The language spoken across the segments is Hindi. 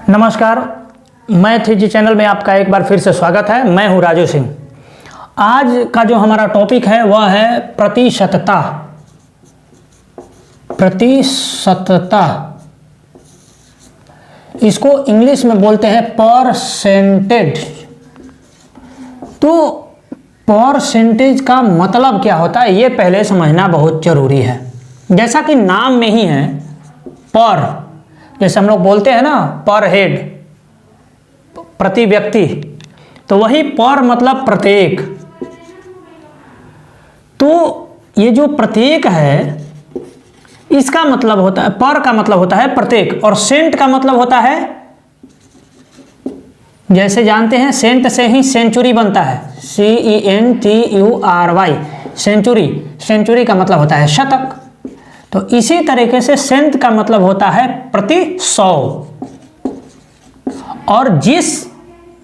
नमस्कार, मैं थ्री चैनल में आपका एक बार फिर से स्वागत है। मैं हूं राजू सिंह। आज का जो हमारा टॉपिक है वह है प्रतिशतता। प्रतिशतता, इसको इंग्लिश में बोलते हैं परसेंटेज। तो परसेंटेज का मतलब क्या होता है ये पहले समझना बहुत जरूरी है। जैसा कि नाम में ही है पर, जैसे हम लोग बोलते हैं ना पर हेड, प्रति व्यक्ति, तो वही पर मतलब प्रत्येक। तो ये जो प्रत्येक है इसका मतलब होता है, पर का मतलब होता है प्रत्येक, और सेंट का मतलब होता है, जैसे जानते हैं सेंट से ही सेंचुरी बनता है, CENTURY, सेंचुरी। सेंचुरी का मतलब होता है शतक। तो इसी तरीके से सेंट का मतलब होता है प्रति 100, और जिस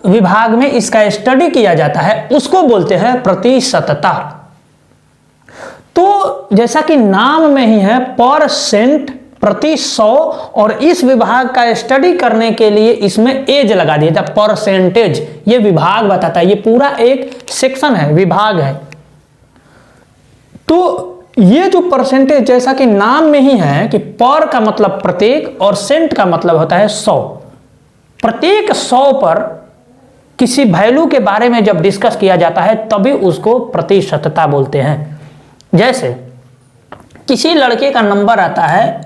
विभाग में इसका स्टडी किया जाता है उसको बोलते हैं प्रतिशतता। तो जैसा कि नाम में ही है परसेंट, प्रति 100, और इस विभाग का स्टडी करने के लिए इसमें एज लगा दिया था, परसेंटेज। ये विभाग बताता है, ये पूरा एक सेक्शन है, विभाग है। तो ये जो परसेंटेज, जैसा कि नाम में ही है कि पर का मतलब प्रत्येक और सेंट का मतलब होता है 100। प्रत्येक 100 पर किसी वैल्यू के बारे में जब डिस्कस किया जाता है तभी उसको प्रतिशतता बोलते हैं। जैसे किसी लड़के का नंबर आता है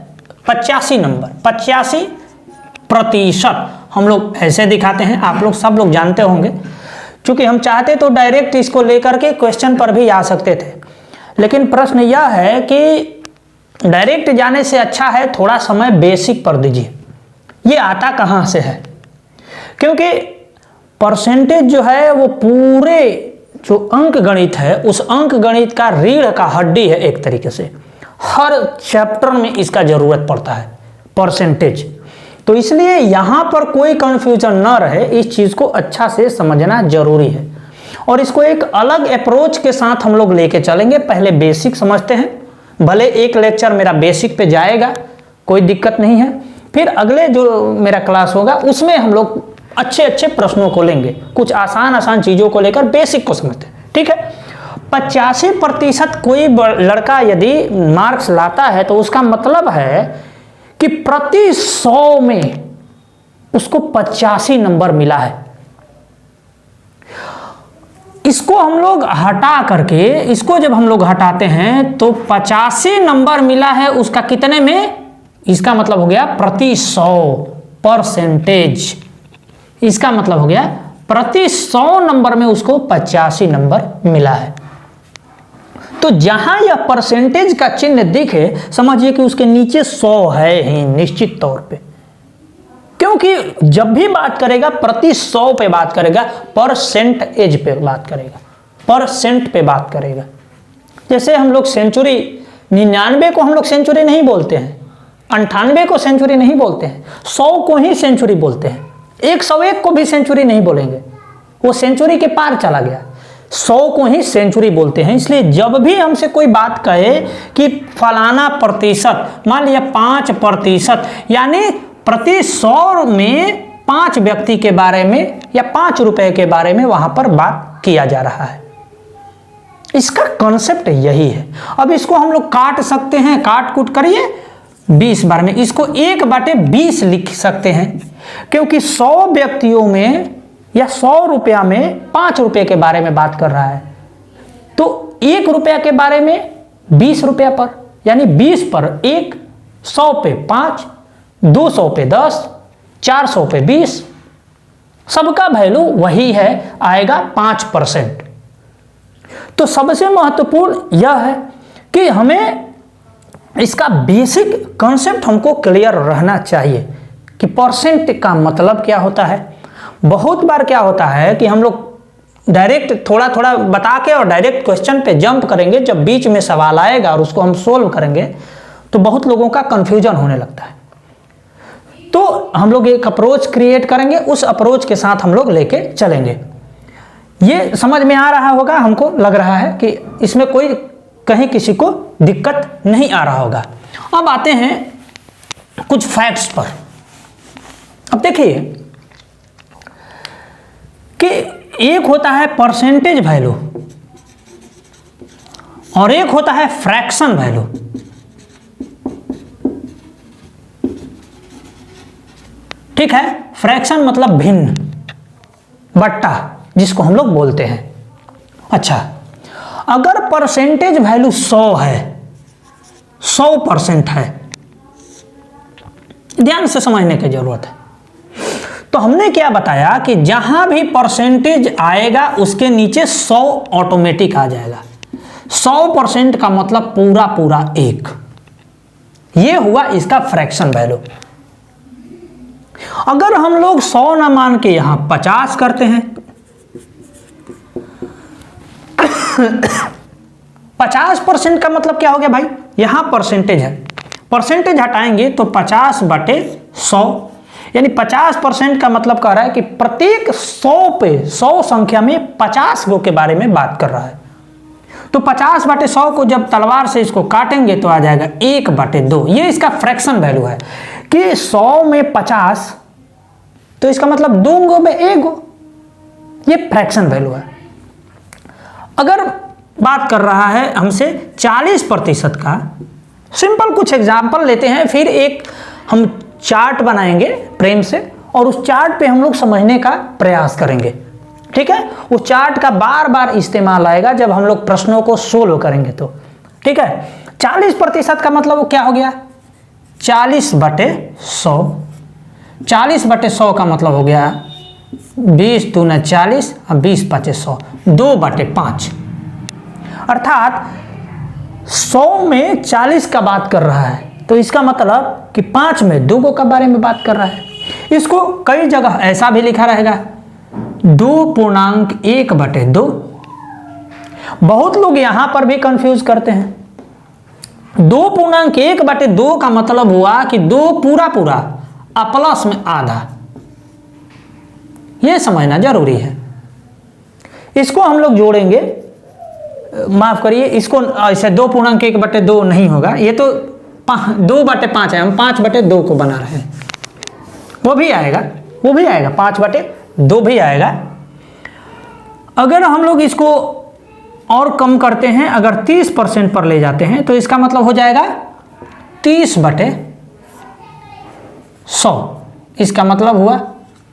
85 नंबर, 85%, हम लोग ऐसे दिखाते हैं, आप लोग सब लोग जानते होंगे। क्योंकि हम चाहते तो डायरेक्ट इसको लेकर के क्वेश्चन पर भी आ सकते थे, लेकिन प्रश्न यह है कि डायरेक्ट जाने से अच्छा है थोड़ा समय बेसिक पर दीजिए। ये आता कहाँ से है? क्योंकि परसेंटेज जो है वो पूरे जो अंक गणित है उस अंक गणित का रीढ़ का हड्डी है। एक तरीके से हर चैप्टर में इसका जरूरत पड़ता है परसेंटेज। तो इसलिए यहां पर कोई कंफ्यूजन न रहे, इस चीज को अच्छा से समझना जरूरी है। और इसको एक अलग अप्रोच के साथ हम लोग लेके चलेंगे। पहले बेसिक समझते हैं, भले एक लेक्चर मेरा बेसिक पे जाएगा, कोई दिक्कत नहीं है। फिर अगले जो मेरा क्लास होगा उसमें हम लोग अच्छे अच्छे प्रश्नों को लेंगे, कुछ आसान आसान चीज़ों को लेकर बेसिक को समझते हैं, ठीक है। 85% कोई लड़का यदि मार्क्स लाता है तो उसका मतलब है कि प्रति 100 में उसको 85 नंबर मिला है। इसको हम लोग हटा करके, इसको जब हम लोग हटाते हैं तो 85 नंबर मिला है उसका कितने में, इसका मतलब हो गया प्रति 100 परसेंटेज। इसका मतलब हो गया प्रति 100 नंबर में उसको 85 नंबर मिला है। तो जहां यह परसेंटेज का चिन्ह दिखे समझिए कि उसके नीचे 100 है ही निश्चित तौर पे। क्योंकि जब भी बात करेगा प्रति 100 पे बात करेगा, परसेंटेज पे बात करेगा, परसेंट पे बात करेगा। जैसे हम लोग सेंचुरी, 99 को हम लोग सेंचुरी नहीं बोलते हैं, 98 को सेंचुरी नहीं बोलते हैं, 100 को ही सेंचुरी बोलते हैं। 101 को भी सेंचुरी नहीं बोलेंगे, वो सेंचुरी के पार चला गया। 100 को ही सेंचुरी बोलते हैं। इसलिए जब भी हमसे कोई बात कहे कि फलाना प्रतिशत, मान लिया 5%, यानी प्रति 100 में 5 व्यक्ति के बारे में या 5 रुपए के बारे में वहां पर बात किया जा रहा है। इसका कॉन्सेप्ट यही है। अब इसको हम लोग काट सकते हैं, काट कूट करिए 20 बार में, इसको 1/20 लिख सकते हैं। क्योंकि 100 व्यक्तियों में या 100 रुपया में 5 रुपए के बारे में बात कर रहा है, तो 1 रुपया के बारे में 20 रुपया पर, यानी 20 पर 1, 100 पे 5, 200 पे 10, 400 पे 20, सबका वैल्यू वही है, आएगा 5%। तो सबसे महत्वपूर्ण यह है कि हमें इसका बेसिक कॉन्सेप्ट हमको क्लियर रहना चाहिए कि परसेंट का मतलब क्या होता है। बहुत बार क्या होता है कि हम लोग डायरेक्ट थोड़ा थोड़ा बता के और डायरेक्ट क्वेश्चन पे जंप करेंगे, जब बीच में सवाल आएगा और उसको हम सोल्व करेंगे तो बहुत लोगों का कंफ्यूजन होने लगता है। तो हम लोग एक अप्रोच क्रिएट करेंगे, उस अप्रोच के साथ हम लोग लेके चलेंगे। ये समझ में आ रहा होगा, हमको लग रहा है कि इसमें कोई कहीं किसी को दिक्कत नहीं आ रहा होगा। अब आते हैं कुछ फैक्ट्स पर। अब देखिए कि एक होता है परसेंटेज वैल्यू और एक होता है फ्रैक्शन वैल्यू। ठीक है, फ्रैक्शन मतलब भिन्न, बट्टा जिसको हम लोग बोलते हैं। अच्छा, अगर परसेंटेज वैल्यू 100 है, 100% है, ध्यान से समझने की जरूरत है। तो हमने क्या बताया कि जहां भी परसेंटेज आएगा उसके नीचे 100 ऑटोमेटिक आ जाएगा। 100% का मतलब पूरा पूरा 1, ये हुआ इसका फ्रैक्शन वैल्यू। अगर हम लोग 100 ना मान के यहां 50 करते हैं 50% का मतलब क्या हो गया भाई, यहां परसेंटेज है, परसेंटेज हटाएंगे तो 50/100, यानी 50% का मतलब कह रहा है कि प्रत्येक 100 पे 100 संख्या में 50 गो के बारे में बात कर रहा है। तो 50/100 को जब तलवार से इसको काटेंगे तो आ जाएगा 1/2। ये इसका फ्रैक्शन वैल्यू है कि 100 में 50, तो इसका मतलब 2 गो में 1 गो, ये फ्रैक्शन वैल्यू है। अगर बात कर रहा है हमसे 40% का, सिंपल कुछ एग्जाम्पल लेते हैं, फिर एक हम चार्ट बनाएंगे प्रेम से और उस चार्ट पे हम लोग समझने का प्रयास करेंगे। ठीक है, उस चार्ट का बार बार इस्तेमाल आएगा जब हम लोग प्रश्नों को सोल्व करेंगे तो। ठीक है, 40% का मतलब क्या हो गया, 40/100। 40/100 का मतलब हो गया 20 दूना 40 और 20×5 100, 2/5। अर्थात 100 में 40 का बात कर रहा है, तो इसका मतलब कि 5 में 2 गो का बारे में बात कर रहा है। इसको कई जगह ऐसा भी लिखा रहेगा 2.1/2। बहुत लोग यहां पर भी कंफ्यूज करते हैं। 2.1/2 का मतलब हुआ कि 2 पूरा पूरा और प्लस में आधा, यह समझना जरूरी है। इसको हम लोग जोड़ेंगे, माफ करिए, इसको ऐसे 2.1/2 नहीं होगा, ये तो 2/5 है, हम 5/2 को बना रहे हैं। वो भी आएगा 5/2 भी आएगा। अगर हम लोग इसको और कम करते हैं, अगर 30% पर ले जाते हैं तो इसका मतलब हो जाएगा 30/100, इसका मतलब हुआ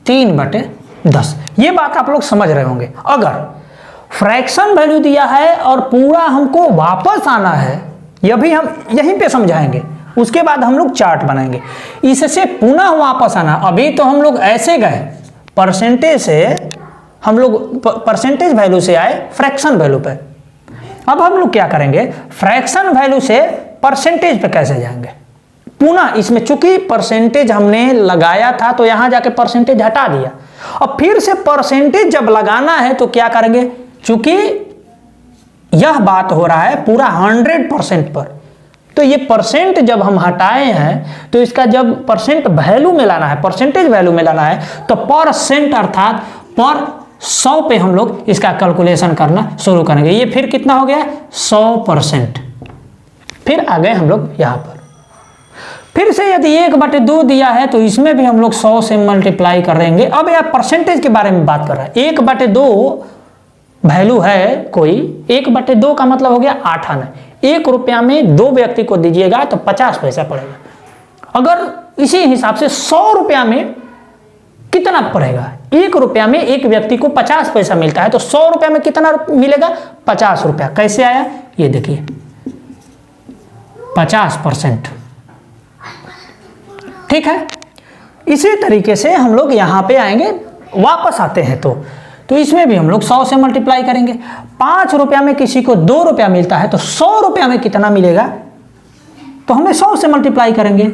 3/10। ये बात आप लोग समझ रहे होंगे। अगर फ्रैक्शन वैल्यू दिया है और पूरा हमको वापस आना है, यह भी हम यहीं पे समझाएंगे, उसके बाद हम लोग चार्ट बनाएंगे। इससे पुनः वापस आना, अभी तो हम लोग ऐसे गए परसेंटेज से, हम लोग परसेंटेज वैल्यू से आए फ्रैक्शन वैल्यू पे। अब हम लोग क्या करेंगे, फ्रैक्शन वैल्यू से परसेंटेज पे कैसे जाएंगे पुनः। इसमें चूंकि परसेंटेज हमने लगाया था तो यहां जाके परसेंटेज हटा दिया, और फिर से परसेंटेज जब लगाना है तो क्या करेंगे, चूंकि यह बात हो रहा है पूरा 100% पर, तो ये परसेंट जब हम हटाए हैं तो इसका जब परसेंट वैल्यू में लाना है, परसेंटेज वैल्यू में लाना है, तो परसेंट अर्थात पर 100 पे हम लोग इसका कैलकुलेशन करना शुरू करेंगे। ये फिर कितना हो गया 100%। फिर आ गए हम लोग यहां पर, फिर से यदि 1/2 दिया है तो इसमें भी हम लोग 100 से मल्टीप्लाई करेंगे। अब यह परसेंटेज के बारे में बात कर रहा है। 1/2 वैल्यू है कोई, 1/2 का मतलब हो गया 8 आना। 1 रुपया में 2 व्यक्ति को दीजिएगा तो 50 पैसा पड़ेगा। अगर इसी हिसाब से 100 रुपया में कितना पड़ेगा, 1 रुपया में एक व्यक्ति को 50 पैसा मिलता है, तो 100 रुपया में कितना मिलेगा 50 रुपया। कैसे आया ये देखिए, 50%। ठीक है, इसी तरीके से हम लोग यहां पे आएंगे, वापस आते हैं तो इसमें भी हम लोग 100 से मल्टीप्लाई करेंगे। 5 रुपया में किसी को 2 रुपया मिलता है तो 100 रुपया में कितना मिलेगा, तो हमें 100 से मल्टीप्लाई करेंगे।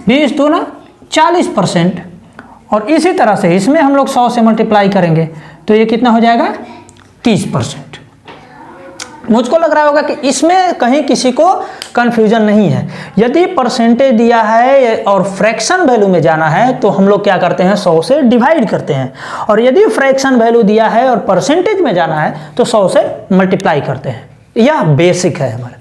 20 दूना 40%, और इसी तरह से इसमें हम लोग 100 से मल्टीप्लाई करेंगे तो ये कितना हो जाएगा 30%। मुझको लग रहा होगा कि इसमें कहीं किसी को कंफ्यूजन नहीं है। यदि परसेंटेज दिया है और फ्रैक्शन वैल्यू में जाना है तो हम लोग क्या करते हैं 100 से डिवाइड करते हैं, और यदि फ्रैक्शन वैल्यू दिया है और परसेंटेज में जाना है तो 100 से मल्टीप्लाई करते हैं। यह बेसिक है हमारे।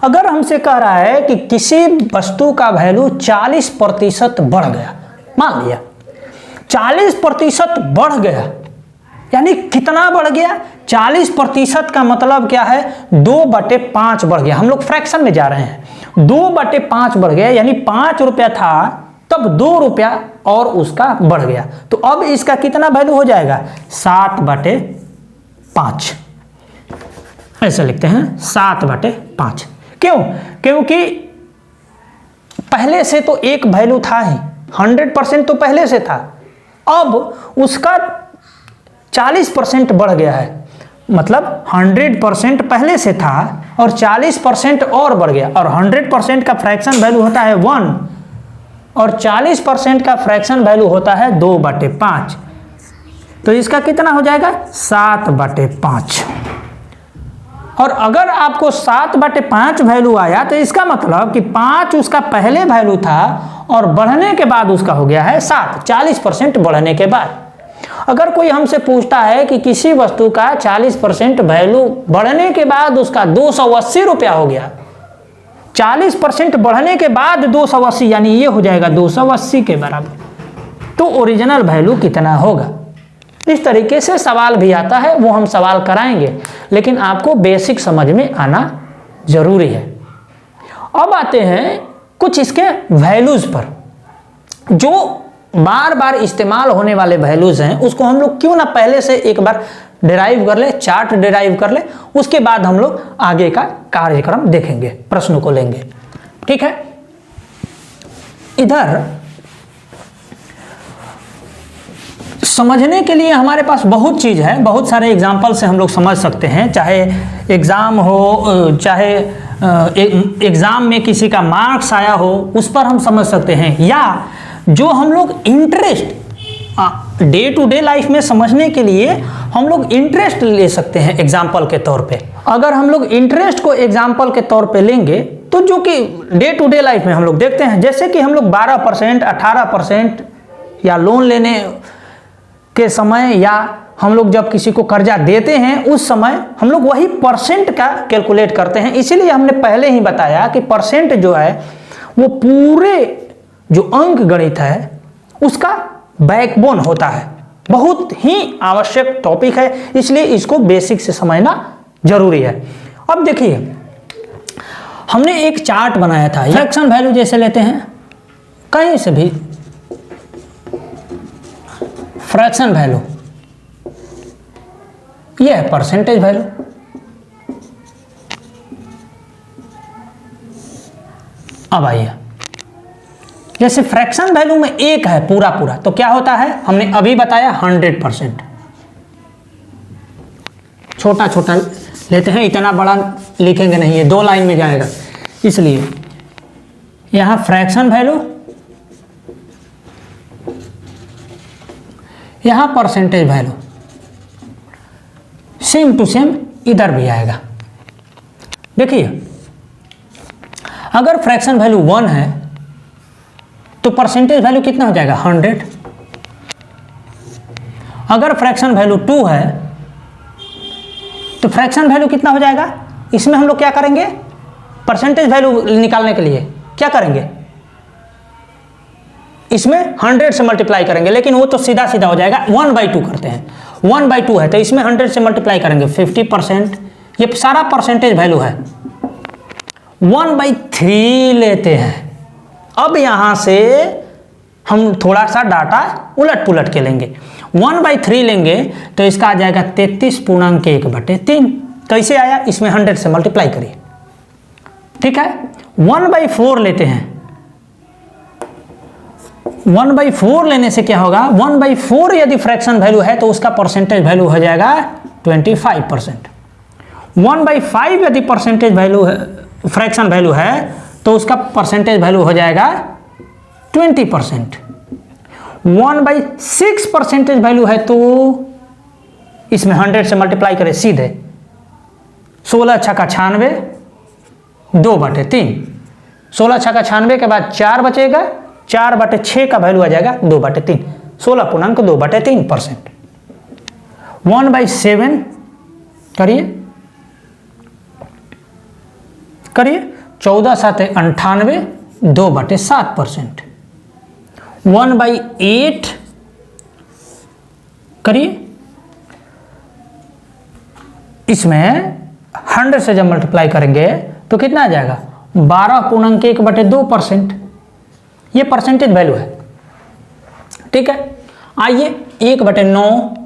अगर हमसे कह रहा है कि किसी वस्तु का वैल्यू 40% बढ़ गया, मान लिया 40% बढ़ गया, यानी कितना बढ़ गया? 40% का मतलब क्या है? 2/5 बढ़ गया। हम लोग फ्रैक्शन में जा रहे हैं। 2/5 बढ़ गया, यानी 5 रुपया था तब 2 रुपया और उसका बढ़ गया। तो अब इसका कितना वैल्यू हो जाएगा? 7/5। ऐसे लिखते हैं 7/5। क्यों? क्योंकि पहले से तो एक वैल्यू था ही, 100% तो पहले से था, अब उसका 40% बढ़ गया है। मतलब 100% पहले से था और 40% और बढ़ गया। और 100% का फ्रैक्शन वैल्यू होता है 1 और 40% का फ्रैक्शन वैल्यू होता है 2/5। तो इसका कितना हो जाएगा? 7/5। और अगर आपको 7/5 वैल्यू आया तो इसका मतलब कि 5 उसका पहले वैल्यू था और बढ़ने के बाद उसका हो गया है 7, 40% बढ़ने के बाद। अगर कोई हमसे पूछता है कि किसी वस्तु का 40% वैल्यू बढ़ने के बाद उसका 280 रुपया हो गया, 40% बढ़ने के बाद 280, यानी ये हो जाएगा 280 के बराबर, तो ओरिजिनल वैल्यू कितना होगा? इस तरीके से सवाल भी आता है, वो हम सवाल कराएंगे, लेकिन आपको बेसिक समझ में आना जरूरी है। अब आते हैं कुछ इसके वैल्यूज पर, जो बार बार इस्तेमाल होने वाले वैल्यूज हैं, उसको हम लोग क्यों ना पहले से एक बार डिराइव कर ले, चार्ट डिराइव कर ले, उसके बाद हम लोग आगे का कार्यक्रम देखेंगे, प्रश्न को लेंगे। ठीक है, इधर समझने के लिए हमारे पास बहुत चीज़ है, बहुत सारे एग्जाम्पल से हम लोग समझ सकते हैं। चाहे एग्ज़ाम हो, चाहे एग्ज़ाम में किसी का मार्क्स आया हो, उस पर हम समझ सकते हैं, या जो हम लोग interest day to day life में समझने के लिए हम लोग इंटरेस्ट ले सकते हैं एग्जाम्पल के तौर पे। अगर हम लोग इंटरेस्ट को एग्जाम्पल के तौर पे लेंगे तो जो कि डे टू डे लाइफ में हम लोग देखते हैं, जैसे कि हम लोग 12%, 18% या लोन लेने के समय, या हम लोग जब किसी को कर्जा देते हैं उस समय हम लोग वही परसेंट का कैलकुलेट करते हैं। इसीलिए हमने पहले ही बताया कि परसेंट जो है वो पूरे जो अंक गणित है उसका बैकबोन होता है। बहुत ही आवश्यक टॉपिक है, इसलिए इसको बेसिक से समझना जरूरी है। अब देखिए, हमने एक चार्ट बनाया था, फ्रैक्शन वैल्यू जैसे लेते हैं, कहीं से भी फ्रैक्शन वैल्यू, यह है परसेंटेज वैल्यू। अब आइए, जैसे फ्रैक्शन वैल्यू में एक है पूरा पूरा, तो क्या होता है? हमने अभी बताया 100%। छोटा छोटा लेते हैं, इतना बड़ा लिखेंगे नहीं, ये 2 लाइन में जाएगा, इसलिए यहां फ्रैक्शन वैल्यू, यहां percentage value, same to same इधर भी आएगा। देखिए, अगर फ्रैक्शन वैल्यू 1 है तो परसेंटेज वैल्यू कितना हो जाएगा? 100। अगर फ्रैक्शन वैल्यू 2 है तो फ्रैक्शन वैल्यू कितना हो जाएगा? इसमें हम लोग क्या करेंगे? परसेंटेज वैल्यू निकालने के लिए क्या करेंगे? इसमें 100 से मल्टीप्लाई करेंगे, लेकिन वो तो सीधा सीधा हो जाएगा, 1/2 करते हैं। 1/2 है तो इसमें 100 से मल्टीप्लाई करेंगे, 50%। ये सारा परसेंटेज वैल्यू है। 1/3 लेते हैं। अब यहां से हम थोड़ा सा डाटा उलट पुलट के लेंगे। 1/3 लेंगे तो इसका आ जाएगा 33.1/3। तो इसे आया, इसमें 100 से मल्टीप्लाई करिए। ठीक है, 1/4 लेते हैं। 1/4 लेने से क्या होगा? 1/4 यदि फ्रैक्शन वैल्यू है तो उसका परसेंटेज वैल्यू हो जाएगा 25%। 1/5 यदि परसेंटेज वैल्यू है, फ्रैक्शन वैल्यू है, तो उसका परसेंटेज वैल्यू हो जाएगा 20%। 1/6 परसेंटेज वैल्यू है तो इसमें 100 से मल्टीप्लाई करें सीधे, 16 छक्का 96, 2/3। 16 छक्का 96 के बाद 4 बचेगा, 4/6 का वैल्यू आ जाएगा 2/3, 16.2/3%। 1/7 करिए, 14 × 7 = 98, 2/7%। 1/8 करिए, इसमें 100 से जब मल्टीप्लाई करेंगे तो कितना आ जाएगा 12.1/2%। ये परसेंटेज वैल्यू है, ठीक है। आइए 1/9,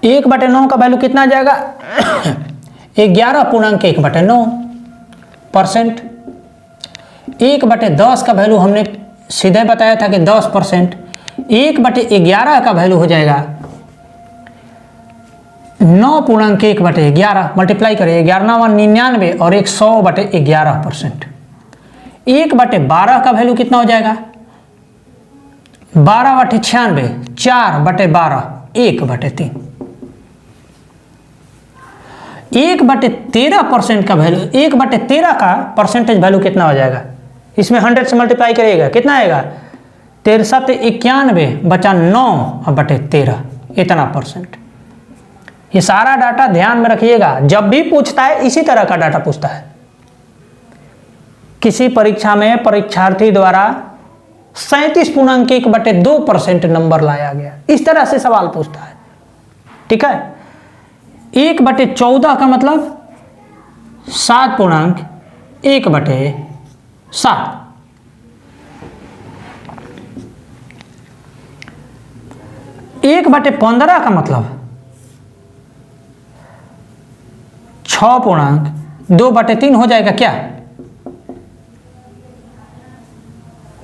1/9 का वैल्यू कितना आ जाएगा 11.1/9%। 1/10 का वैल्यू हमने सीधे बताया था कि 10%। 1/11 का वैल्यू हो जाएगा 9.1/11। मल्टीप्लाई करिए, 11×99 और 100/11%। 1/12 का वैल्यू कितना हो जाएगा 12/96, 4/12, 1/3। 1/13% का वैल्यू, 1/13 का परसेंटेज वैल्यू कितना हो जाएगा, इसमें 100 से मल्टीप्लाई करिएगा, कितना आएगा 9391 बचा 9/13, इतना परसेंट। ये सारा डाटा ध्यान में रखिएगा, जब भी पूछता है इसी तरह का डाटा पूछता है। किसी परीक्षा में परीक्षार्थी द्वारा 37.1/2% नंबर लाया गया, इस तरह से सवाल पूछता है, ठीक है। 1/14 का मतलब 7.1/7। 1/15 का मतलब 6.2/3 हो जाएगा क्या,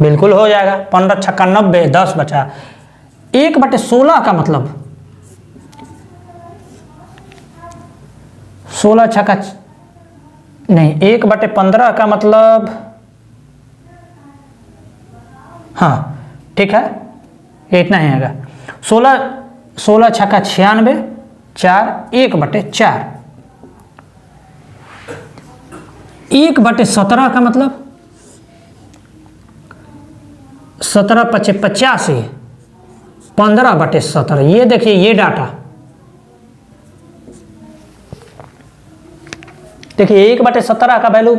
बिल्कुल हो जाएगा। 15 छक्का 90, 10 बचा। 1/16 का मतलब 16 छक्का नहीं, 1/15 का मतलब, हाँ ठीक है, इतना ही आएगा। 16 छक्का 96, 4, 1/4। 1/17 का मतलब 17×5 = 85, 15/17। ये देखिए, ये डाटा देखिए, 1/17 का वैल्यू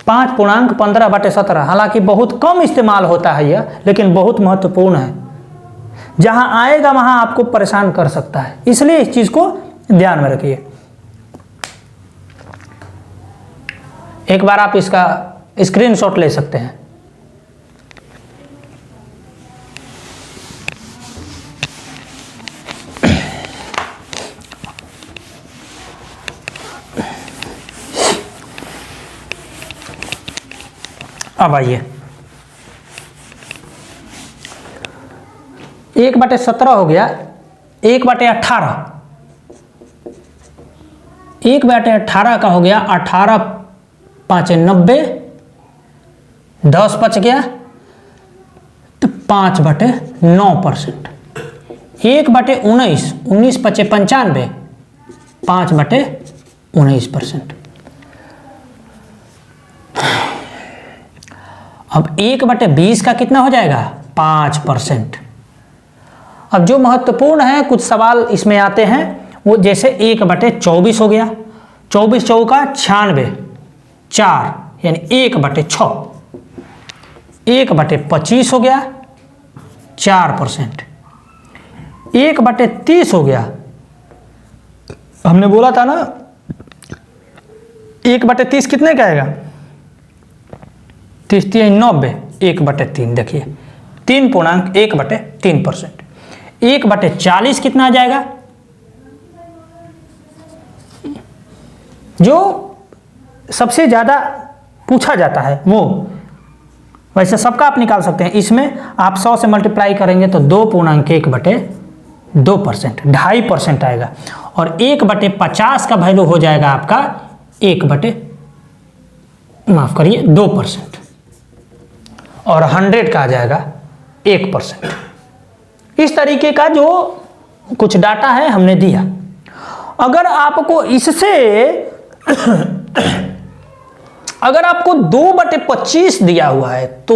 5.15/17। हालांकि बहुत कम इस्तेमाल होता है यह, लेकिन बहुत महत्वपूर्ण है। जहां आएगा वहां आपको परेशान कर सकता है, इसलिए इस चीज को ध्यान में रखिए। एक बार आप इसका स्क्रीनशॉट ले सकते हैं। अब आइए 1/17 हो गया, 1/18। 1/18 का हो गया 18×5 = 90, 10 बच गया तो 5/9%। 1/19, 19×5 = 95, 5/19%। अब 1/20 का कितना हो जाएगा 5%। अब जो महत्वपूर्ण है, कुछ सवाल इसमें आते हैं, वो जैसे 1/24 हो गया, 24 चौका 96, 4 यानी 1/6। 1/25 हो गया 4%। 1/30 हो गया, हमने बोला था ना 1/30 कितने का आएगा 30×3 = 90, 1/3। देखिए 3.1/3%। 1/40 कितना आ जाएगा, जो सबसे ज्यादा पूछा जाता है वो, वैसे सबका आप निकाल सकते हैं। इसमें आप 100 से मल्टीप्लाई करेंगे तो 2.1/2%, 2.5% आएगा। और 1/50 का वैल्यू हो जाएगा आपका 2%। और 100 का आ जाएगा 1%। इस तरीके का जो कुछ डाटा है हमने दिया। अगर आपको इससे अगर आपको 2/25 दिया हुआ है तो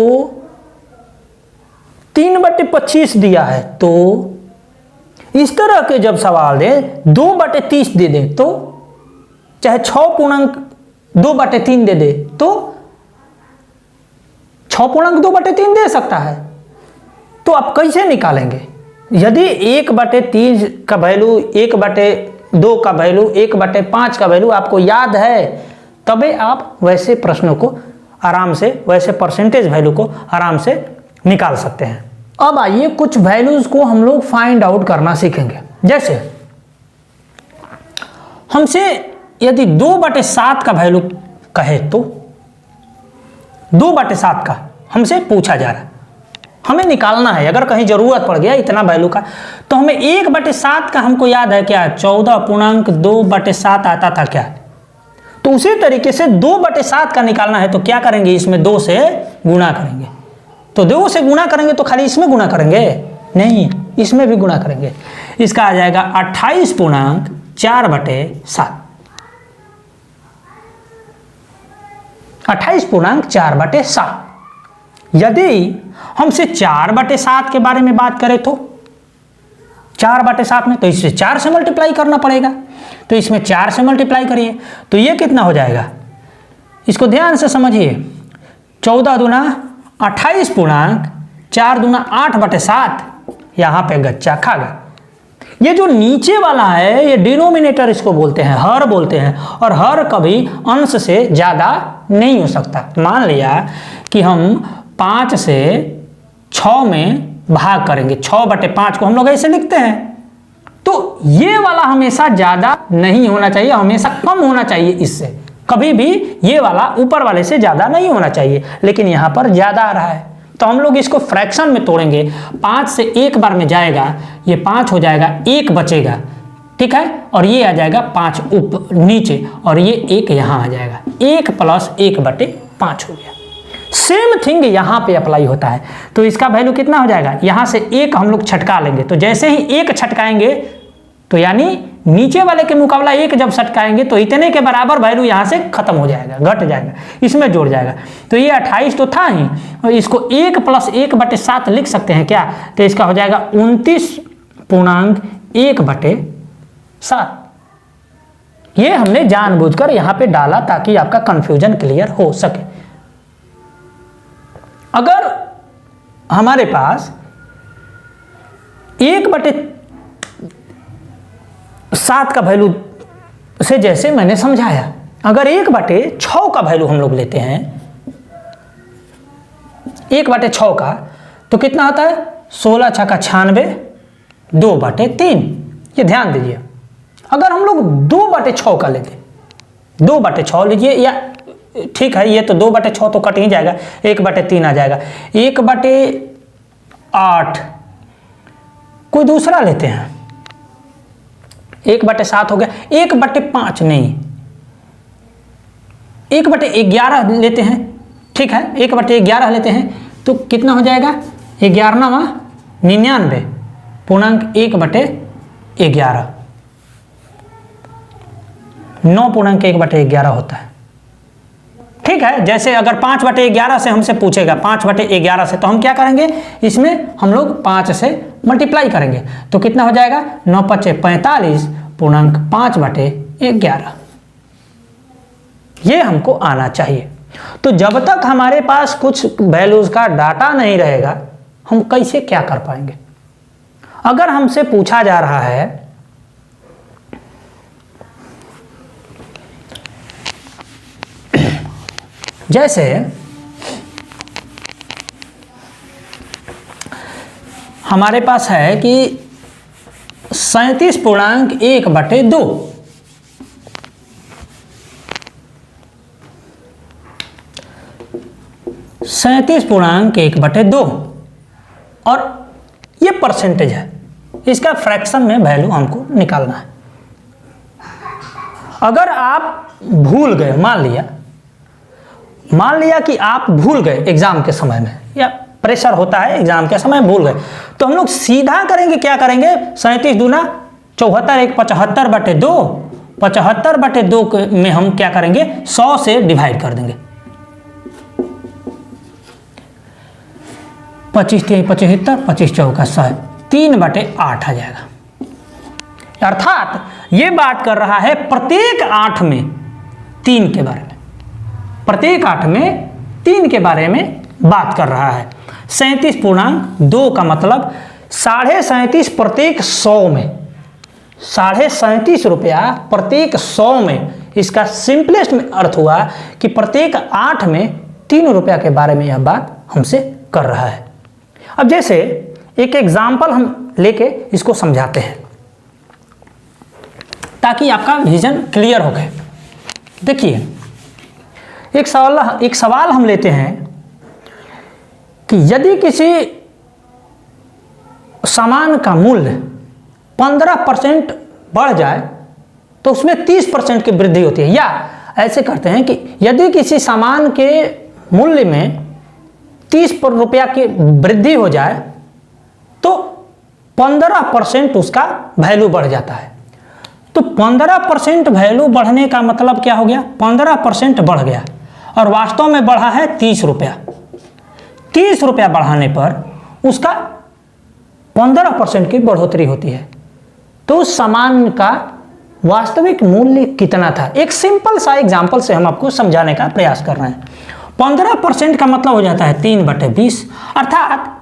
3/25 दिया है तो इस तरह के जब सवाल दे 2/30 दे दे तो, चाहे 6.2/3 दे दे तो 6.2/3 दे सकता है। तो आप कैसे निकालेंगे? यदि 1/3 का वैल्यू, 1/2 का वैल्यू, 1/5 का वैल्यू आपको याद है, तभी आप वैसे प्रश्नों को आराम से, वैसे परसेंटेज वैल्यू को आराम से निकाल सकते हैं। अब आइए कुछ वैल्यूज को हम लोग फाइंड आउट करना सीखेंगे। जैसे हमसे यदि 2/7 का वैल्यू कहे तो 2/7 का हमसे पूछा जा रहा है, हमें निकालना है। अगर कहीं जरूरत पड़ गया इतना वैल्यू का, तो हमें 1/7 का हमको याद है क्या, 14.2/7 आता था क्या। तो उसी तरीके से 2/7 का निकालना है तो क्या करेंगे, इसमें 2 से गुणा करेंगे। तो 2 से गुणा करेंगे तो खाली इसमें गुणा करेंगे नहीं, इसमें भी गुणा करेंगे। इसका आ जाएगा 28.4/7, 28.4/7। यदि हमसे 4/7 के बारे में बात करें तो 4/7 में तो इससे 4 से मल्टीप्लाई करना पड़ेगा, तो इसमें 4 से मल्टीप्लाई करिए तो ये कितना हो जाएगा, इसको ध्यान से समझिए। 14 दूना 28 पूर्णांक 4 दूना 8/7, यहां पे गच्चा खा गया। ये जो नीचे वाला है ये डिनोमिनेटर इसको बोलते हैं, हर बोलते हैं, और हर कभी अंश से ज्यादा नहीं हो सकता। मान लिया कि हम 5 से 6 में भाग करेंगे, 6/5 को हम लोग ऐसे लिखते हैं, तो ये वाला हमेशा ज्यादा नहीं होना चाहिए, हमेशा कम होना चाहिए इससे। कभी भी ये वाला ऊपर वाले से ज्यादा नहीं होना चाहिए, लेकिन यहां पर ज्यादा आ रहा है तो हम लोग इसको फ्रैक्शन में तोड़ेंगे। 5 से एक बार में जाएगा, ये 5 हो जाएगा, 1 बचेगा, ठीक है, और ये आ जाएगा 5 ऊपर नीचे, और ये 1 यहां आ जाएगा, 1 + 1/5 हो गया। सेम थिंग यहां पे अप्लाई होता है। तो इसका वैल्यू कितना हो जाएगा, यहां से 1 हम लोग छटका लेंगे, तो जैसे ही 1 छटकाएंगे तो यानी नीचे वाले के मुकाबला 1 जब छटकाएंगे तो इतने के बराबर वैल्यू यहां से खत्म हो जाएगा, घट जाएगा, इसमें जोड़ जाएगा। तो ये 28 तो था ही, और इसको 1 + 1/7 लिख सकते हैं क्या, तो इसका हो जाएगा 29.1/7। ये हमने जानबूझकर यहां पे डाला ताकि आपका कंफ्यूजन क्लियर हो सके। अगर हमारे पास 1/7 का वैल्यू से, जैसे मैंने समझाया, अगर 1/6 का वैल्यू हम लोग लेते हैं, 1/6 का, तो कितना आता है, 16 × 96, 2/3। ये ध्यान दीजिए। अगर हम लोग 2/6 का लेते, 2/6 लीजिए, या ठीक है, ये तो 2/6 तो कट ही जाएगा, 1/3 आ जाएगा, 1/8 कोई दूसरा लेते हैं, 1/7 हो गया, 1/5 नहीं, 1/11 लेते हैं, ठीक है, 1/11 लेते हैं, तो कितना हो जाएगा, 11 99.1/11, 9.1/11 होता है, ठीक है। जैसे अगर 5/11 से हमसे पूछेगा, 5/11 से, तो हम क्या करेंगे, इसमें हम लोग 5 से मल्टीप्लाई करेंगे, तो कितना हो जाएगा, 9×5=45.5/11। ये हमको आना चाहिए। तो जब तक हमारे पास कुछ वैल्यूज का डाटा नहीं रहेगा, हम कैसे क्या कर पाएंगे। अगर हमसे पूछा जा रहा है जैसे हमारे पास है कि 37.1/2, और ये परसेंटेज है, इसका फ्रैक्शन में वैल्यू हमको निकालना है। अगर आप भूल गए, मान लिया कि आप भूल गए एग्जाम के समय में, या प्रेशर होता है एग्जाम के समय, भूल गए, तो हम लोग सीधा करेंगे, क्या करेंगे, 37 दूना 74, 1 75/2, 75/2 में हम क्या करेंगे, 100 से डिवाइड कर देंगे, 25 × 75, 25 × 100, 3/8 आ जाएगा। अर्थात ये बात कर रहा है प्रत्येक 8 में 3 के बारे में, प्रत्येक 8 में 3 के बारे में बात कर रहा है। 37.2 का मतलब 37.5 प्रत्येक 100 में, 37.5 रुपया प्रत्येक 100 में। इसका सिंपलेस्ट में अर्थ हुआ कि प्रत्येक 8 में 3 रुपया के बारे में यह बात हमसे कर रहा है। अब जैसे एक एग्जाम्पल हम लेके इसको समझाते हैं ताकि आपका विजन क्लियर हो गए। देखिए एक सवाल हम लेते हैं कि यदि किसी सामान का मूल्य 15% बढ़ जाए तो उसमें 30% की वृद्धि होती है। या ऐसे करते हैं कि यदि किसी सामान के मूल्य में 30 रुपया की वृद्धि हो जाए तो 15% उसका वैल्यू बढ़ जाता है। तो 15% वैल्यू बढ़ने का मतलब क्या हो गया? 15% बढ़ गया और वास्तव में बढ़ा है 30 रुपया। 30 रुपया बढ़ाने पर उसका 15% की बढ़ोतरी होती है। तो उस सामान का वास्तविक मूल्य कितना था? एक सिंपल सा एग्जाम्पल से हम आपको समझाने का प्रयास कर रहे हैं। 15% का मतलब हो जाता है 3/20, अर्थात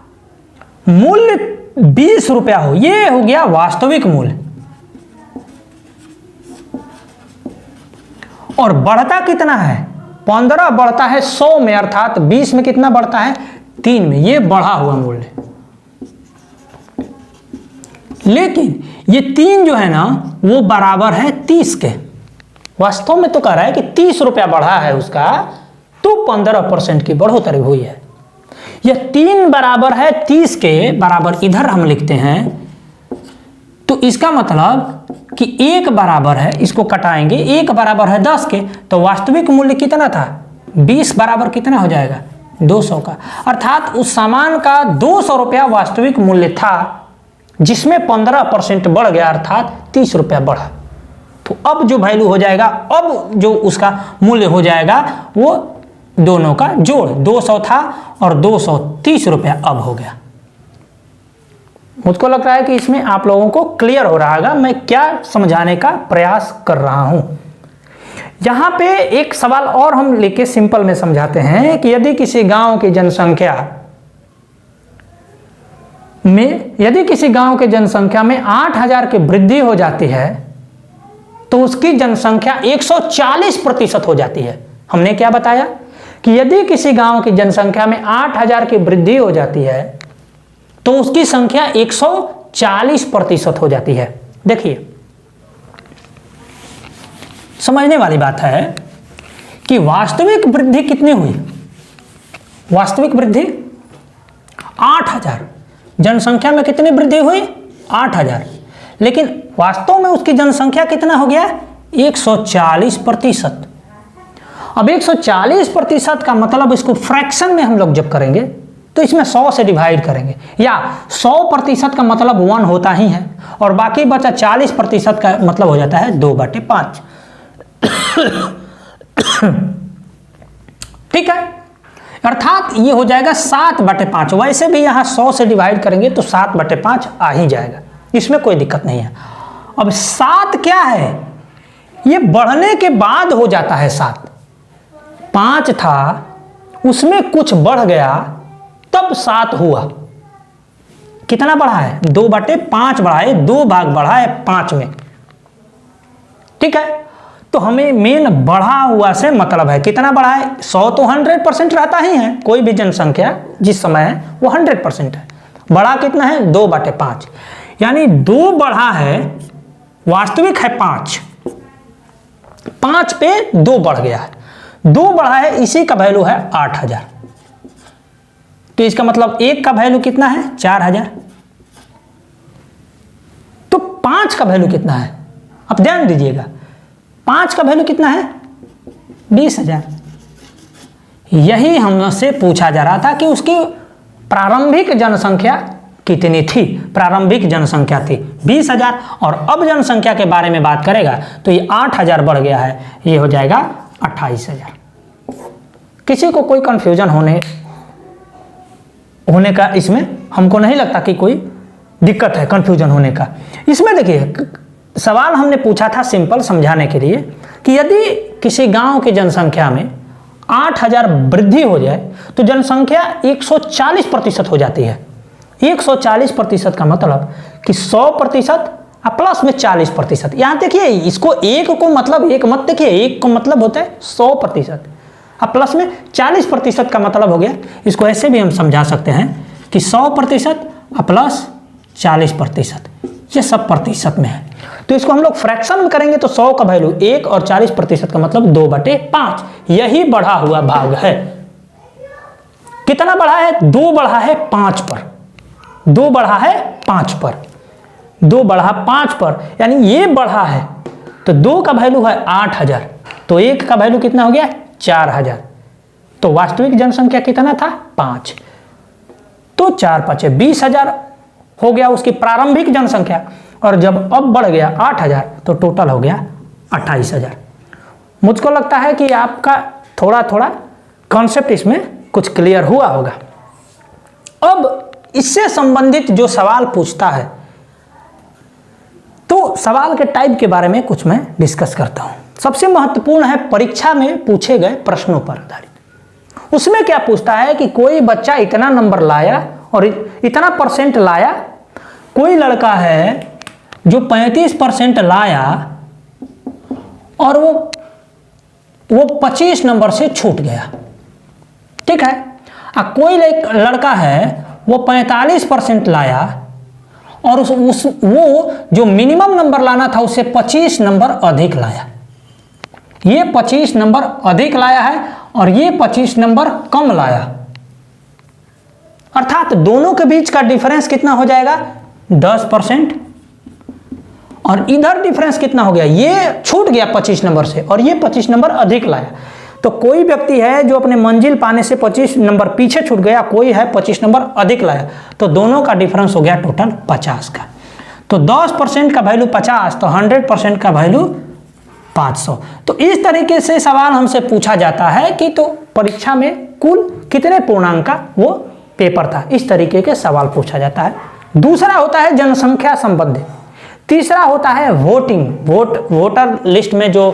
मूल्य 20 रुपया हो, यह हो गया वास्तविक मूल्य। और बढ़ता कितना है? 15 बढ़ता है 100 में, अर्थात 20 में कितना बढ़ता है? 3 में। यह बढ़ा हुआ मूल्य। लेकिन ये 3 जो है ना वो बराबर है 30 के। वास्तव में तो कह रहा है कि 30 रुपया बढ़ा है उसका, तो 15% की बढ़ोतरी हुई है। यह 3 बराबर है 30 के बराबर इधर हम लिखते हैं, तो इसका मतलब कि 1 बराबर है, इसको कटाएंगे, 1 बराबर है 10 के, तो वास्तविक मूल्य कितना था? 20 बराबर कितना हो जाएगा? 200 का। अर्थात उस सामान का 200 रुपया वास्तविक मूल्य था, जिसमें 15% बढ़ गया, अर्थात 30 रुपया बढ़ा। तो अब जो वैल्यू हो जाएगा, अब जो उसका मूल्य हो जाएगा वो दोनों का जोड़, 200 था और 230 रुपया अब हो गया। मुझको लग रहा है कि इसमें आप लोगों को क्लियर हो रहा होगा मैं क्या समझाने का प्रयास कर रहा हूं। यहां पे एक सवाल और हम लेके सिंपल में समझाते हैं कि यदि किसी गांव की जनसंख्या में 8000 की वृद्धि हो जाती है तो उसकी जनसंख्या 140% हो जाती है। हमने क्या बताया कि यदि किसी गांव की जनसंख्या में 8000 की वृद्धि हो जाती है तो उसकी संख्या 140% हो जाती है। देखिए समझने वाली बात है कि वास्तविक वृद्धि कितनी हुई? वास्तविक वृद्धि 8000। जनसंख्या में कितनी वृद्धि हुई? 8000। लेकिन वास्तव में उसकी जनसंख्या कितना हो गया? 140%। अब 140% का मतलब इसको फ्रैक्शन में हम लोग जब करेंगे तो इसमें 100 से डिवाइड करेंगे, या 100% का मतलब 1 होता ही है और बाकी बचा 40% का मतलब हो जाता है 2/5। ठीक है, अर्थात ये हो जाएगा 7/5। वैसे भी यहाँ 100 से डिवाइड करेंगे तो 7/5 आ ही जाएगा, इसमें कोई दिक्कत नहीं है। अब 7 क्या है? ये बढ़ने के बाद हो जाता है 7। 5 था, उसमें कुछ बढ़ गया तब 7 हुआ। कितना बढ़ा है? 2/5 बढ़ा है, 2 भाग बढ़ा है 5 में। ठीक है, तो हमें मेन बढ़ा हुआ से मतलब है कितना बढ़ा है? 100 तो 100% रहता ही है, कोई भी जनसंख्या जिस समय है वो 100% है। बढ़ा कितना है? 2/5, यानी 2 बढ़ा है, वास्तविक है 5, 5 पे 2 बढ़ गया है, 2 बढ़ा है, इसी का वैल्यू है 8000। तो इसका मतलब 1 का वैल्यू कितना है? 4000। तो 5 का वैल्यू कितना है? अब ध्यान दीजिएगा, 5 का वैल्यू कितना है? 20000। यही हमसे पूछा जा रहा था कि उसकी प्रारंभिक जनसंख्या कितनी थी। प्रारंभिक जनसंख्या थी 20000 और अब जनसंख्या के बारे में बात करेगा तो ये 8000 बढ़ गया है, ये हो जाएगा 28000। किसी को कोई कंफ्यूजन होने का इसमें हमको नहीं लगता कि कोई दिक्कत है कंफ्यूजन होने का। इसमें देखिए सवाल हमने पूछा था सिंपल समझाने के लिए कि यदि किसी गांव की जनसंख्या में 8000 वृद्धि हो जाए तो जनसंख्या 140% हो जाती है। 140% का मतलब कि 100% प्लस में 40%। यहां देखिए इसको एक को मतलब एक मत देखिए, एक को मतलब होता है 100%, अब प्लस में 40% का मतलब हो गया। इसको ऐसे भी हम समझा सकते हैं कि 100% प्लस 40%, ये सब प्रतिशत में है। तो इसको हम लोग फ्रैक्शन में करेंगे तो 100 का वैल्यू 1 और 40% का मतलब 2/5। यही बढ़ा हुआ भाग है। कितना बढ़ा है? 2 बढ़ा है 5 पर, 2 बढ़ा है 5 पर, 2 बढ़ा 5 पर, यानी ये बढ़ा है। तो 2 का वैल्यू है 8000, तो 1 का वैल्यू कितना हो गया? 4000। तो वास्तविक जनसंख्या कितना था? 5। तो 4 5 20,000 हो गया उसकी प्रारंभिक जनसंख्या, और जब अब बढ़ गया 8000 तो टोटल हो गया 28,000। मुझको लगता है कि आपका थोड़ा थोड़ा कॉन्सेप्ट इसमें कुछ क्लियर हुआ होगा। अब इससे संबंधित जो सवाल पूछता है, तो सवाल के टाइप के बारे में कुछ मैं डिस्कस करता हूं। सबसे महत्वपूर्ण है परीक्षा में पूछे गए प्रश्नों पर आधारित। उसमें क्या पूछता है कि कोई बच्चा इतना नंबर लाया और इतना परसेंट लाया। कोई लड़का है जो 35% लाया और वो 25 नंबर से छूट गया, ठीक है। कोई लड़का है वो 45% लाया और वो जो मिनिमम नंबर लाना था उससे 25 नंबर अधिक लाया। ये 25 नंबर अधिक लाया है और ये 25 नंबर कम लाया, अर्थात दोनों के बीच का डिफरेंस कितना हो जाएगा? 10%। और इधर डिफरेंस कितना हो गया? ये छूट गया 25 नंबर से और ये 25 नंबर अधिक लाया। तो कोई व्यक्ति है जो अपने मंजिल पाने से 25 नंबर पीछे छूट गया, कोई है 25 नंबर अधिक लाया, तो दोनों का डिफरेंस हो गया टोटल 50 का। तो 10% का वैल्यू 50, तो 100% का वैल्यू 500। तो इस तरीके से सवाल हमसे पूछा जाता है कि तो परीक्षा में कुल कितने पूर्णांक का वो पेपर था, इस तरीके के सवाल पूछा जाता है। दूसरा होता है जनसंख्या संबंधित। तीसरा होता है वोटिंग। वोटर लिस्ट में जो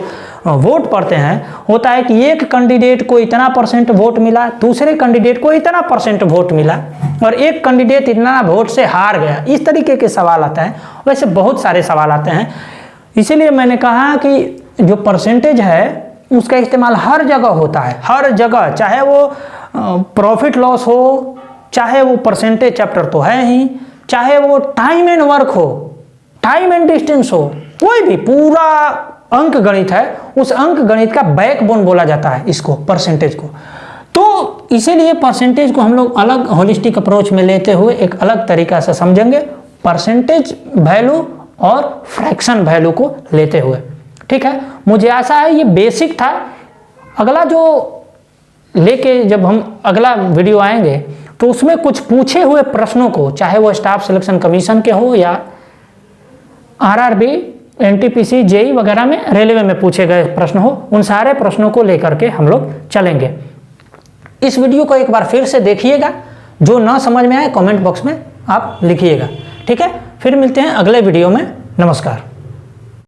वोट पड़ते हैं, होता है कि एक कैंडिडेट को इतना % वोट मिला, दूसरे कैंडिडेट को इतना % वोट मिला और एक कैंडिडेट इतना वोट से हार गया। इस तरीके के सवाल आता है। वैसे बहुत सारे सवाल आते हैं, इसीलिए मैंने कहा कि जो परसेंटेज है उसका इस्तेमाल हर जगह होता है, हर जगह, चाहे वो प्रॉफिट लॉस हो, चाहे वो परसेंटेज चैप्टर तो है ही, चाहे वो टाइम एंड वर्क हो, टाइम एंड डिस्टेंस हो, कोई भी पूरा अंक गणित है, उस अंक गणित का बैकबोन बोला जाता है इसको, परसेंटेज को। तो इसीलिए परसेंटेज को हम लोग अलग होलिस्टिक अप्रोच में लेते हुए एक अलग तरीका से समझेंगे, परसेंटेज वैल्यू और फ्रैक्शन वैल्यू को लेते हुए, ठीक है। मुझे आशा है ये बेसिक था। अगला जो लेके जब हम अगला वीडियो आएंगे तो उसमें कुछ पूछे हुए प्रश्नों को, चाहे वो स्टाफ सिलेक्शन कमीशन के हो या RRB, NTPC, JEE वगैरह में, रेलवे में पूछे गए प्रश्न हो, उन सारे प्रश्नों को लेकर के हम लोग चलेंगे। इस वीडियो को एक बार फिर से देखिएगा, जो ना समझ में आए कमेंट बॉक्स में आप लिखिएगा, ठीक है। फिर मिलते हैं अगले वीडियो में। नमस्कार।